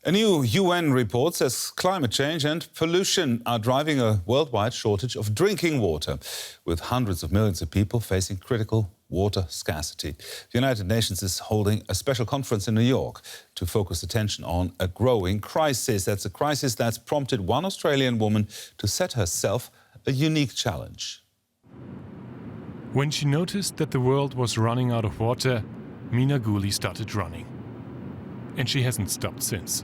A new UN report says climate change and pollution are driving a worldwide shortage of drinking water, with hundreds of millions of people facing critical water scarcity. The United Nations is holding a special conference in New York to focus attention on a growing crisis. That's a crisis that's prompted one Australian woman to set herself a unique challenge. When she noticed that the world was running out of water, Mina Ghuli started running. And she hasn't stopped since.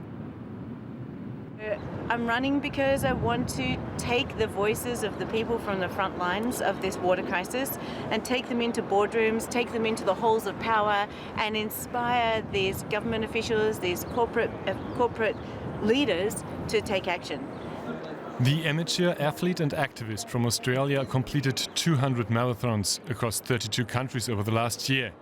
I'm running because I want to take the voices of the people from the front lines of this water crisis and take them into boardrooms, take them into the halls of power and inspire these government officials, these corporate leaders to take action. The amateur athlete and activist from Australia completed 200 marathons across 32 countries over the last year.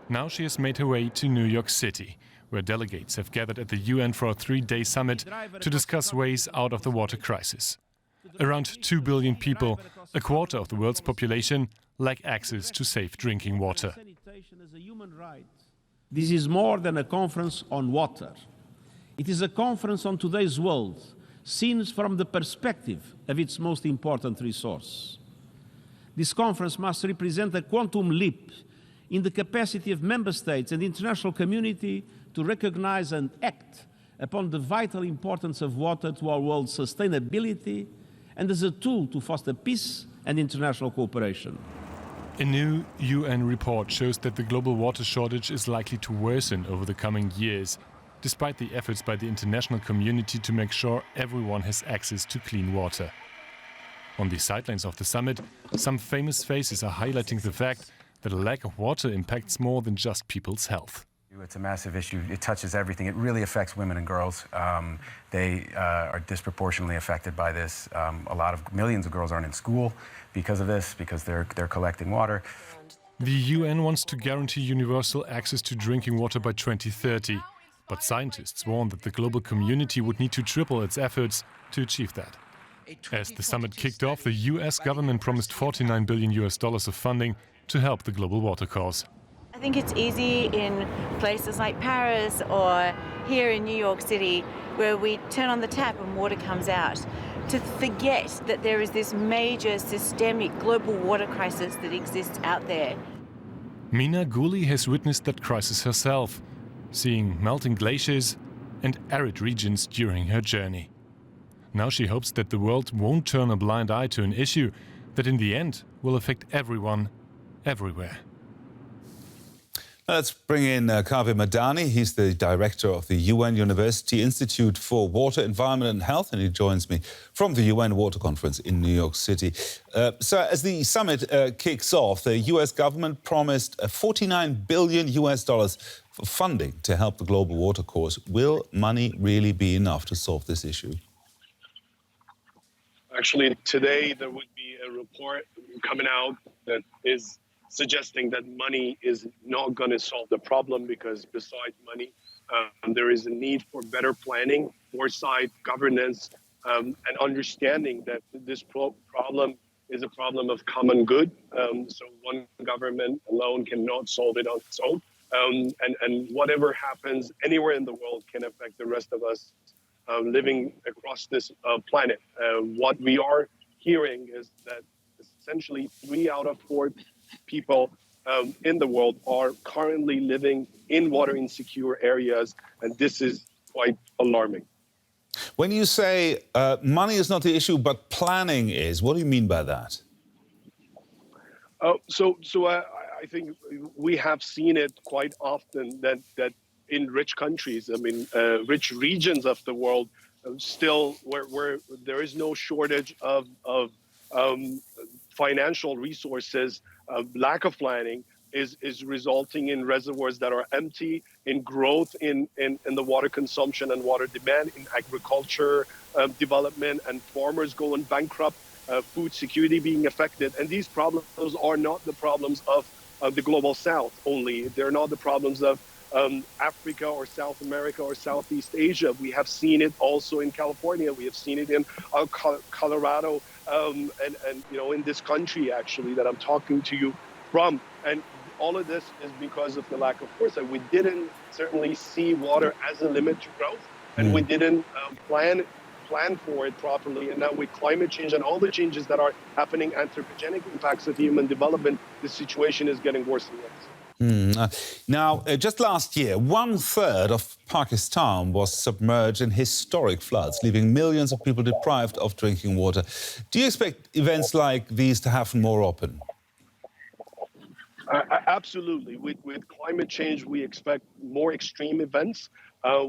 Now she has made her way to New York City, where delegates have gathered at the UN for a 3-day summit to discuss ways out of the water crisis. Around 2 billion people, a quarter of the world's population, lack access to safe drinking water. This is more than a conference on water. It is a conference on today's world, seen from the perspective of its most important resource. This conference must represent a quantum leap in the capacity of member states and the international community to recognize and act upon the vital importance of water to our world's sustainability and as a tool to foster peace and international cooperation. A new UN report shows that the global water shortage is likely to worsen over the coming years, despite the efforts by the international community to make sure everyone has access to clean water. On the sidelines of the summit, some famous faces are highlighting the fact that a lack of water impacts more than just people's health. It's a massive issue. It touches everything. It really affects women and girls. They are disproportionately affected by this. Millions of girls aren't in school because of this, because they're collecting water. The UN wants to guarantee universal access to drinking water by 2030. But scientists warn that the global community would need to triple its efforts to achieve that. As the summit kicked off, the US government promised $49 billion of funding to help the global water cause. I think it's easy in places like Paris or here in New York City, where we turn on the tap and water comes out, to forget that there is this major systemic global water crisis that exists out there. Mina Ghuli has witnessed that crisis herself, seeing melting glaciers and arid regions during her journey. Now she hopes that the world won't turn a blind eye to an issue that in the end will affect everyone, everywhere. Let's bring in Kaveh Madani. He's the director of the UN University Institute for Water, Environment and Health, and he joins me from the UN Water Conference in New York City. So as the summit kicks off, the US government promised $49 billion for funding to help the global water cause. Will money really be enough to solve this issue? Actually, today there would be a report coming out that is suggesting that money is not going to solve the problem, because besides money, there is a need for better planning, foresight, governance, and understanding that this problem is a problem of common good. So one government alone cannot solve it on its own. And whatever happens anywhere in the world can affect the rest of us living across this planet. What we are hearing is that essentially 3 out of 4 people in the world are currently living in water insecure areas, and this is quite alarming. When you say money is not the issue, but planning is, what do you mean by that? I think we have seen it quite often that in rich countries, rich regions of the world, still where there is no shortage of financial resources, lack of planning is resulting in reservoirs that are empty, in growth in the water consumption and water demand, in agriculture development, and farmers going bankrupt, food security being affected. And these problems are not the problems of the global south only. They're not the problems of Africa or South America or Southeast Asia. We have seen it also in California. We have seen it in Colorado, and in this country actually that I'm talking to you from. And all of this is because of the lack of foresight. We didn't certainly see water as a limit to growth. and we didn't plan for it properly. And now with climate change and all the changes that are happening, anthropogenic impacts of human development, the situation is getting worse and worse. Now, just last year, 1/3 of Pakistan was submerged in historic floods, leaving millions of people deprived of drinking water. Do you expect events like these to happen more often? Absolutely. With climate change, we expect more extreme events.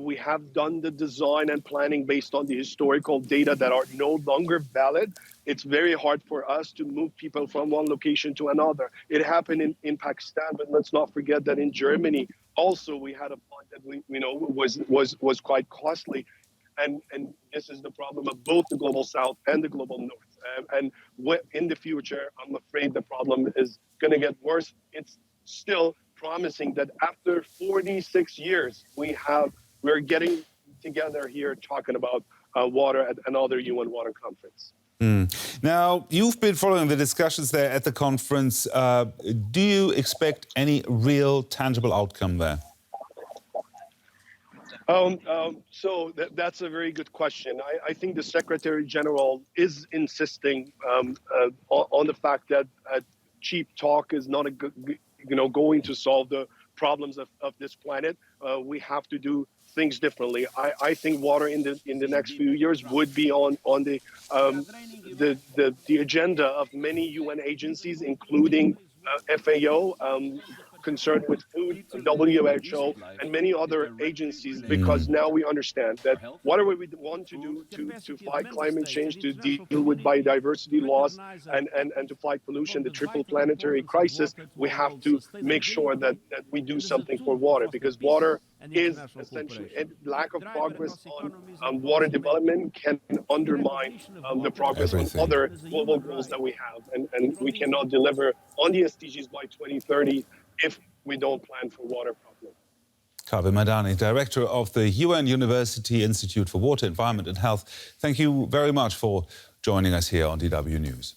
We have done the design and planning based on the historical data that are no longer valid. It's very hard for us to move people from one location to another. It happened in Pakistan, but let's not forget that in Germany also we had a flood that was quite costly. And this is the problem of both the global south and the global north. And in the future, I'm afraid the problem is going to get worse. It's still promising that after 46 years, we're getting together here talking about water at another UN Water Conference. Now, you've been following the discussions there at the conference. Do you expect any real, tangible outcome there? So that's a very good question. I think the Secretary General is insisting on the fact that cheap talk is not going to solve the problems of this planet. We have to do things differently. I think water in the next few years would be on the agenda of many UN agencies, including FAO, concerned with food, WHO, and many other agencies, because now we understand that whatever we want to do to fight climate change, to deal with biodiversity loss, and to fight pollution, the triple planetary crisis, we have to make sure that we do something for water, because water is essentially, and lack of progress on water development can undermine the progress on other global goals that we have, and we cannot deliver on the SDGs by 2030 if we don't plan for water properly. Kaveh Madani, Director of the UN University Institute for Water, Environment and Health, thank you very much for joining us here on DW News.